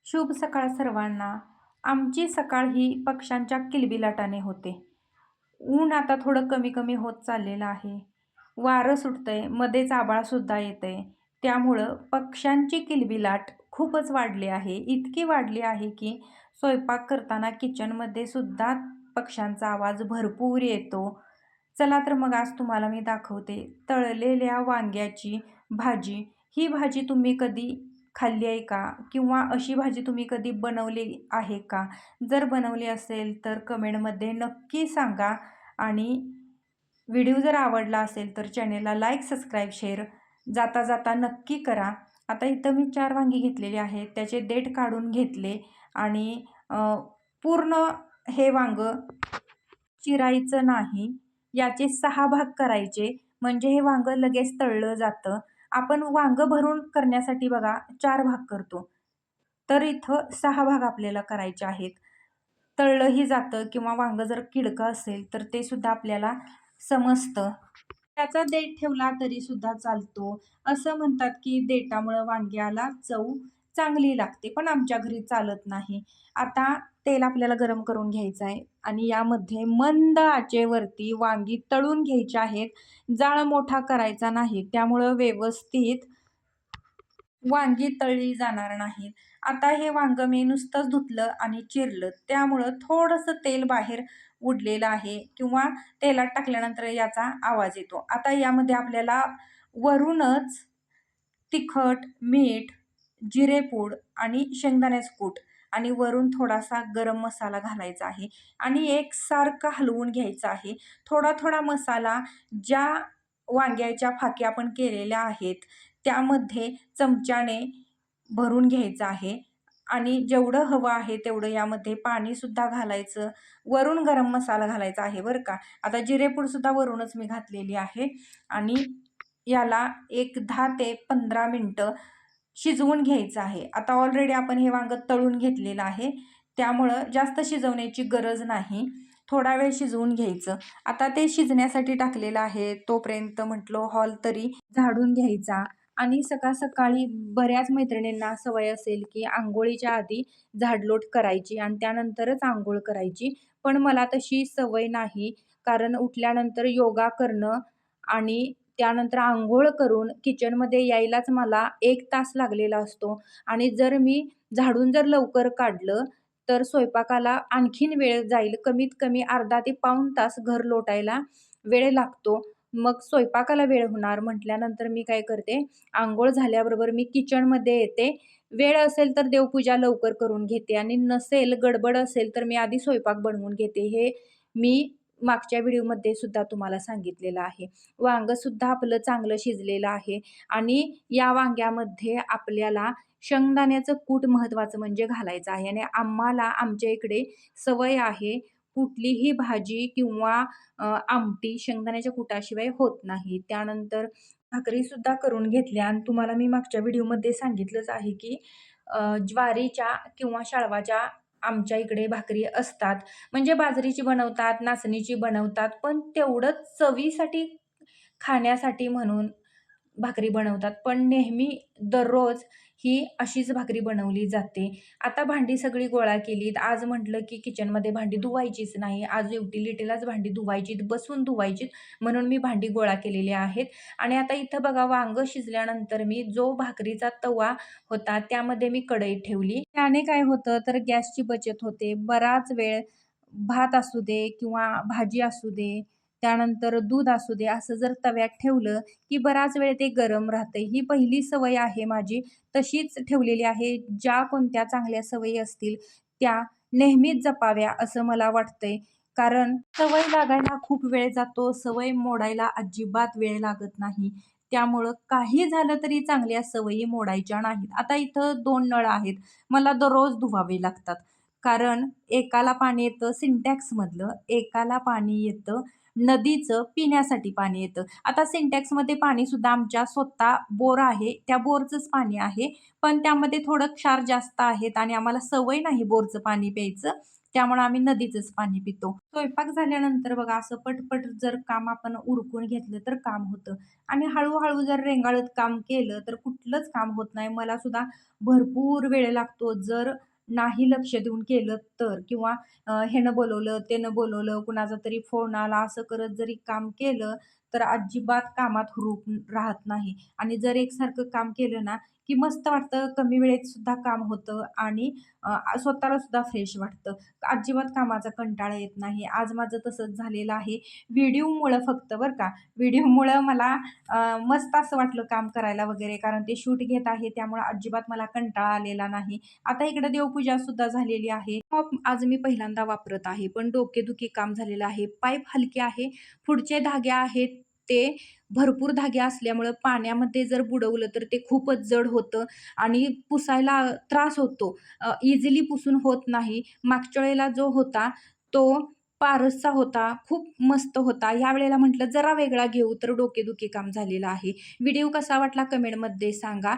शुभ सकाळ सर्वांना. आमची सकाळ ही पक्ष्यांच्या किलबिलाटाने होते. ऊन आता थोडं कमी-कमी होत चाललेलं आहे. वारं सुटतंय, मध्येच आभाळसुद्धा येतंय. त्यामुळं पक्ष्यांची किलबिलाट खूपच वाढली आहे. इतकी वाढली आहे की स्वयंपाक करताना किचनमध्ये सुद्धा पक्ष्यांचा आवाज भरपूर येतो. चला तर मग आज तुम्हाला मी दाखवते तळलेल्या वांग्याची भाजी. ही भाजी तुम्ही कधी खाल्ली आहे का? किंवा अशी भाजी तुम्ही कधी बनवली आहे का? जर बनवली असेल तर कमेंटमध्ये नक्की सांगा आणि व्हिडिओ जर आवडला असेल तर चॅनेलला लाईक, सबस्क्राईब, शेअर जाता-जाता नक्की करा. आता इथं मी 4 वांगी घेतलेली आहेत. त्याचे देठ काढून घेतले आणि पूर्ण हे वांगं चिरायचं नाही. याचे 6 भाग करायचे म्हणजे हे वांगं लगेच तळलं जातं. आपण वांगं भरून करण्यासाठी बघा 4 भाग करतो. तर इथं 6 भाग आपल्याला करायचे आहेत. तळलंही जातं किंवा वांगं जर किडकं असेल तर ते सुद्धा आपल्याला समजतं. त्याचा देठ ठेवला तरी सुद्धा चालतो. असं म्हणतात की देठामुळं वांग्याला चव चांगली लागते, पण आमच्या घरी चालत नाही. आता तेल आपल्याला गरम करून घ्यायचं आहे आणि यामध्ये मंद आचेवरती वांगी तळून घ्यायची आहेत. जाळ मोठा करायचा नाही, त्यामुळं व्यवस्थित वांगी तळली जाणार नाहीत. आता हे वांगं मी नुसतंच धुतलं आणि चिरलं, त्यामुळं थोडंसं तेल बाहेर उडलेलं आहे किंवा तेलात टाकल्यानंतर याचा आवाज येतो. आता यामध्ये आपल्याला वरूनच तिखट, मीठ, जिरेपूड आणि शेंगदाण्याचं कूट आणि वरून थोडासा गरम मसाला घालायचा आहे आणि एकसारखं हलवून घ्यायचं आहे. थोडा-थोडा मसाला ज्या वांग्याच्या फाकी आपण केलेल्या आहेत, त्यामध्ये चमच्याने भरून घ्यायचं आहे आणि जेवढं हवं आहे तेवढं यामध्ये पाणीसुद्धा घालायचं. वरून गरम मसाला घालायचा आहे बरं का. आता जिरेपूडसुद्धा वरूनच मी घातलेली आहे आणि याला एक 10 ते 15 मिनिटं शिजवून घ्यायचं आहे. आता ऑलरेडी आपण हे वांगं तळून घेतलेलं आहे, त्यामुळं जास्त शिजवण्याची गरज नाही. थोडा वेळ शिजवून घ्यायचं. आता ते शिजण्यासाठी टाकलेलं आहे, तोपर्यंत म्हटलं हॉल तरी झाडून घ्यायचा आणि सकाळ-सकाळी बऱ्याच मैत्रिणींना सवय असेल, की अंघोळीच्या आधी झाडलोट करायची आणि त्यानंतरच अंघोळ करायची. पण मला तशी सवय नाही, कारण उठल्यानंतर योगा करणं आणि त्यानंतर अंघोळ करून किचनमध्ये यायलाच मला 1 तास लागलेला असतो आणि जर मी झाडून जर लवकर काढलं, तर स्वयंपाकाला आणखीन वेळ जाईल. कमीत कमी अर्धा ते पाऊण तास घर लोटायला वेळ लागतो. मग स्वयंपाकाला वेळ होणार म्हटल्यानंतर मी काय करते, अंघोळ झाल्याबरोबर मी किचनमध्ये येते. वेळ असेल तर देवपूजा लवकर करून घेते आणि नसेल, गडबड असेल, तर मी आधी स्वयंपाक बनवून घेते. हे मी मागच्या व्हिडिओमध्ये सुद्धा तुम्हाला सांगितलेलं आहे. वांगंसुद्धा आपलं चांगलं शिजलेलं आहे आणि या वांग्यामध्ये आपल्याला शेंगदाण्याचं कूट महत्त्वाचं म्हणजे घालायचं आहे आणि आम्हाला आमच्या इकडे सवय आहे, कुठलीही भाजी किंवा आमटी शेंगदाण्याच्या कुटाशिवाय होत नाही. त्यानंतर भाकरीसुद्धा करून घेतल्या आणि तुम्हाला मी मागच्या व्हिडिओमध्ये सांगितलंच आहे, की ज्वारीच्या किंवा शाळवाच्या आमच्या इकडे भाकरी असतात. म्हणजे बाजरीची बनवतात, नाचणीची बनवतात, पण तेवढंच चवीसाठी खाण्यासाठी म्हणून भाकरी बनवतात. पण नेहमी दररोज ही अशीच भाकरी बनवली जाते. आता भांडी सगळी गोळा केलीत. आज म्हटलं की किचनमध्ये भांडी धुवायचीच नाही. आज युटिलिटीलाच भांडी धुवायचीत, बसून धुवायचीत म्हणून मी भांडी गोळा केलेली आहेत. आणि आता इथं बघा वांगं शिजल्यानंतर मी जो भाकरीचा तवा होता त्यामध्ये मी कढई ठेवली. त्याने काय होतं तर गॅसची बचत होते. बराच वेळ भात असू दे किंवा भाजी असू दे, त्यानंतर दूध असू दे, असं जर तव्यात ठेवलं की बराच वेळ ते गरम राहतंय. ही पहिली सवय आहे माझी. तशीच ठेवलेली आहे. ज्या कोणत्या चांगल्या सवयी असतील त्या नेहमीच जपाव्या असं मला वाटतंय. कारण सवय लागायला खूप वेळ जातो. सवय मोडायला अजिबात वेळ लागत नाही. त्यामुळं काही झालं तरी चांगल्या सवयी मोडायच्या नाहीत. आता इथं 2 नळ आहेत. मला दररोज धुवावे लागतात. कारण एकाला पाणी येतं सिंटॅक्समधलं, एकाला पाणी येतं नदीचं, पिण्यासाठी पाणी येतं. आता सिंटॅक्समध्ये पाणीसुद्धा आमच्या स्वतः बोर आहे, त्या बोरचंच पाणी आहे. पण त्यामध्ये थोडं क्षार जास्त आहेत आणि आम्हाला सवय नाही बोरचं पाणी प्यायचं. त्यामुळे आम्ही नदीचंच पाणी पितो. स्वयंपाक झाल्यानंतर बघा असं पटपट जर काम आपण उरकून घेतलं तर काम होतं आणि हळू जर रेंगाळत काम केलं तर कुठलंच काम होत नाही. मला सुद्धा भरपूर वेळ लागतो जर नाही लक्ष देऊन केलं तर किंवा ह्यानं बोलवलं, त्यानं बोलवलं, कुणाचा तरी फोन आला, असं करत जरी काम केलं, तर अजिबात कामात हुरूप राहत नाही आणि जर एकसारखं काम केलं ना, की मस्त वाटतं. कमी वेळेत सुद्धा काम होतं आणि स्वतःला सुद्धा फ्रेश वाटतं. अजिबात कामाचा कंटाळा येत नाही. आज माझं तसंच झालेलं आहे. व्हिडिओमुळं फक्त बरं का. व्हिडिओमुळं मला मस्त असं वाटलं काम करायला वगैरे कारण ते शूट घेत आहे त्यामुळे अजिबात मला कंटाळा आलेला नाही. आता इकडे देवपूजा सुद्धा झालेली आहे. मॉप आज मी पहिल्यांदा वापरत आहे, पण डोकेदुखी काम झालेलं आहे. पाईप हलके आहे. पुढचे धागे आहेत ते भरपूर धागे असल्यामुळं पाण्यामध्ये जर बुडवलं तर ते खूपच जड होतं आणि पुसायला त्रास होतो. इझिली पुसून होत नाही. मागच्या वेळेला जो होता तो पारसचा होता. खूप मस्त होता. ह्या वेळेला म्हटलं जरा वेगळा घेऊ तर डोकेदुखी काम झालेलं आहे. व्हिडिओ कसा वाटला कमेंटमध्ये सांगा.